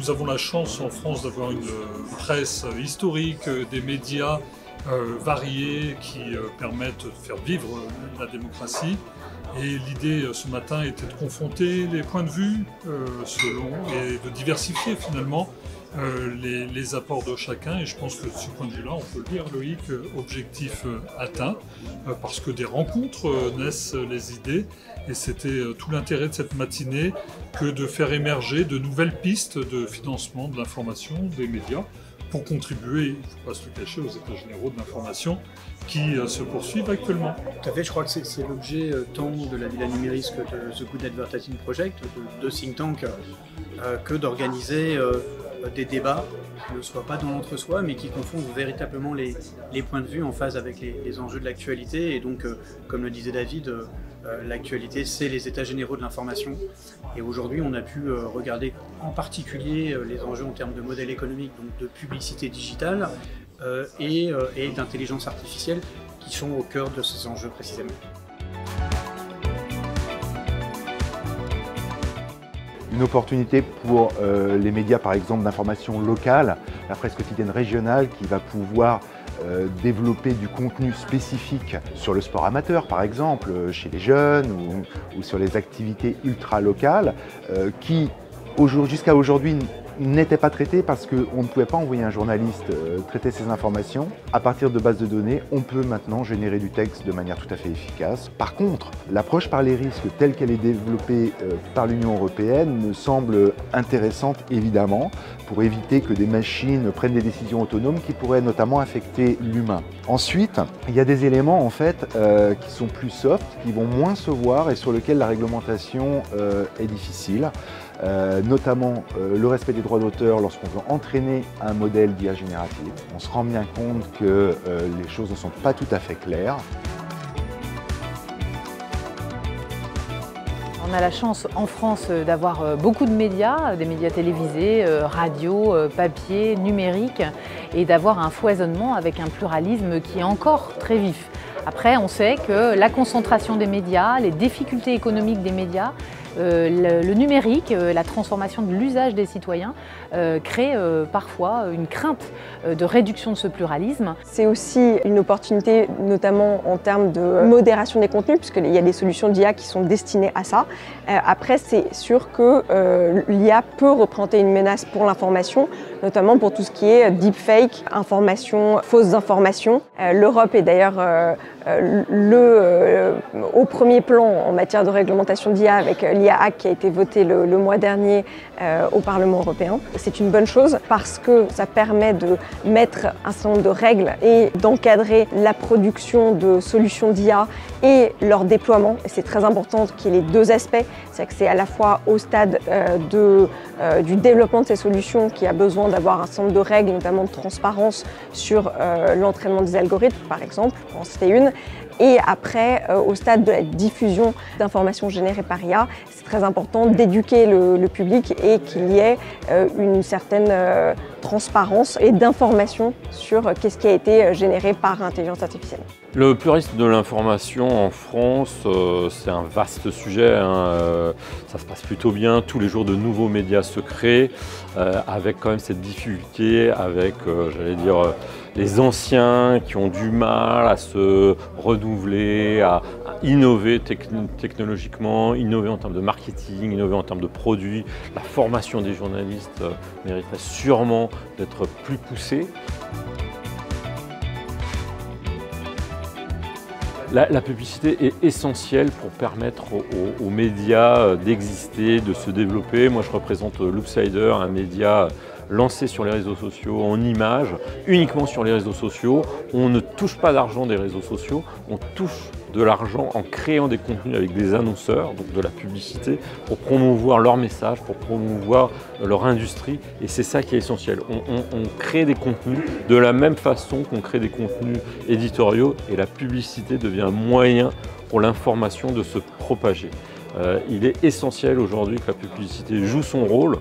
Nous avons la chance en France d'avoir une presse historique, des médias variés qui permettent de faire vivre la démocratie. Et l'idée ce matin était de confronter les points de vue et de diversifier finalement les apports de chacun. Et je pense que de ce point de vue-là, on peut le dire, Loïc, objectif atteint, parce que des rencontres naissent les idées. Et c'était tout l'intérêt de cette matinée que de faire émerger de nouvelles pistes de financement de l'information des médias pour contribuer, il ne faut pas se le cacher, aux états généraux de l'information qui se poursuivent actuellement. Tout à fait, je crois que c'est l'objet tant de la Villa Numéris que de The Good Advertising Project, de think tank, que d'organiser des débats qui ne soient pas dans l'entre-soi, mais qui confondent véritablement les points de vue en phase avec les enjeux de l'actualité. Et donc, comme le disait David, l'actualité, c'est les états généraux de l'information. Et aujourd'hui, on a pu regarder en particulier les enjeux en termes de modèle économique, donc de publicité digitale et d'intelligence artificielle, qui sont au cœur de ces enjeux précisément. Une opportunité pour les médias, par exemple, d'information locale, la presse quotidienne régionale qui va pouvoir développer du contenu spécifique sur le sport amateur, par exemple, chez les jeunes ou sur les activités ultra-locales qui, jusqu'à aujourd'hui, n'étaient pas traitées parce qu'on ne pouvait pas envoyer un journaliste traiter ces informations. À partir de bases de données, on peut maintenant générer du texte de manière tout à fait efficace. Par contre, l'approche par les risques telle qu'elle est développée par l'Union européenne me semble intéressante, évidemment, pour éviter que des machines prennent des décisions autonomes qui pourraient notamment affecter l'humain. Ensuite, il y a des éléments en fait qui sont plus soft, qui vont moins se voir et sur lesquels la réglementation est difficile. Notamment le respect des droits d'auteur lorsqu'on veut entraîner un modèle d'IA générative. On se rend bien compte que les choses ne sont pas tout à fait claires. On a la chance en France d'avoir beaucoup de médias, des médias télévisés, radio, papier, numérique, et d'avoir un foisonnement avec un pluralisme qui est encore très vif. Après, on sait que la concentration des médias, les difficultés économiques des médias, le numérique, la transformation de l'usage des citoyens crée parfois une crainte de réduction de ce pluralisme. C'est aussi une opportunité, notamment en termes de modération des contenus, puisqu'il y a des solutions d'IA qui sont destinées à ça. Après, c'est sûr que l'IA peut représenter une menace pour l'information, notamment pour tout ce qui est deepfake, information, fausses informations. L'Europe est d'ailleurs au premier plan en matière de réglementation d'IA avec l'IA Act qui a été voté le mois dernier au Parlement européen. C'est une bonne chose parce que ça permet de mettre un certain nombre de règles et d'encadrer la production de solutions d'IA et leur déploiement. Et c'est très important qu'il y ait les deux aspects. C'est que c'est à la fois au stade du développement de ces solutions qui a besoin d'avoir un certain nombre de règles, notamment de transparence sur l'entraînement des algorithmes, par exemple, pour en citer une. Et après, au stade de la diffusion d'informations générées par IA, c'est très important d'éduquer le public et qu'il y ait une certaine transparence et d'information sur qu'est-ce qui a été généré par l'intelligence artificielle. Le pluralisme de l'information en France, c'est un vaste sujet. Ça se passe plutôt bien. Tous les jours, de nouveaux médias se créent, avec quand même cette difficulté, avec, j'allais dire, les anciens qui ont du mal à se renouveler, à innover technologiquement, innover en termes de marketing, innover en termes de produits. La formation des journalistes mériterait sûrement d'être plus poussée. La publicité est essentielle pour permettre aux médias d'exister, de se développer. Moi, je représente Loopsider, un média lancé sur les réseaux sociaux en images, uniquement sur les réseaux sociaux. On ne touche pas d'argent des réseaux sociaux, on touche de l'argent en créant des contenus avec des annonceurs, donc de la publicité, pour promouvoir leur message, pour promouvoir leur industrie. Et c'est ça qui est essentiel. On crée des contenus de la même façon qu'on crée des contenus éditoriaux, et la publicité devient un moyen pour l'information de se propager. Il est essentiel aujourd'hui que la publicité joue son rôle,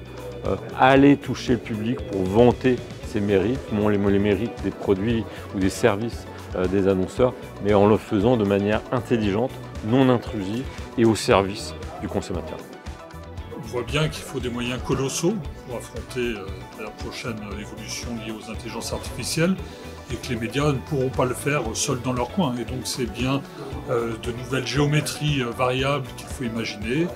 aller toucher le public pour vanter ses mérites, non les mérites des produits ou des services des annonceurs, mais en le faisant de manière intelligente, non intrusive et au service du consommateur. voit bien qu'il faut des moyens colossaux pour affronter la prochaine évolution liée aux intelligences artificielles et que les médias ne pourront pas le faire seuls dans leur coin. Et donc c'est bien de nouvelles géométries variables qu'il faut imaginer,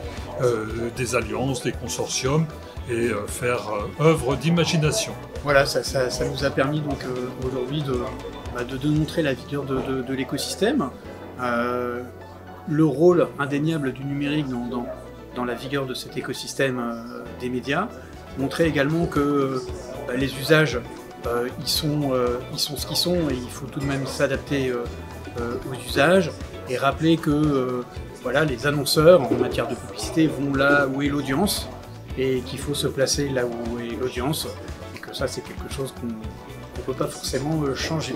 des alliances, des consortiums et faire œuvre d'imagination. Voilà, ça nous a permis donc aujourd'hui de démontrer la vigueur de l'écosystème, le rôle indéniable du numérique dans la vigueur de cet écosystème des médias, montrer également que les usages ils sont ce qu'ils sont et il faut tout de même s'adapter aux usages et rappeler que voilà, les annonceurs en matière de publicité vont là où est l'audience et qu'il faut se placer là où est l'audience et que ça c'est quelque chose qu'on ne peut pas forcément changer.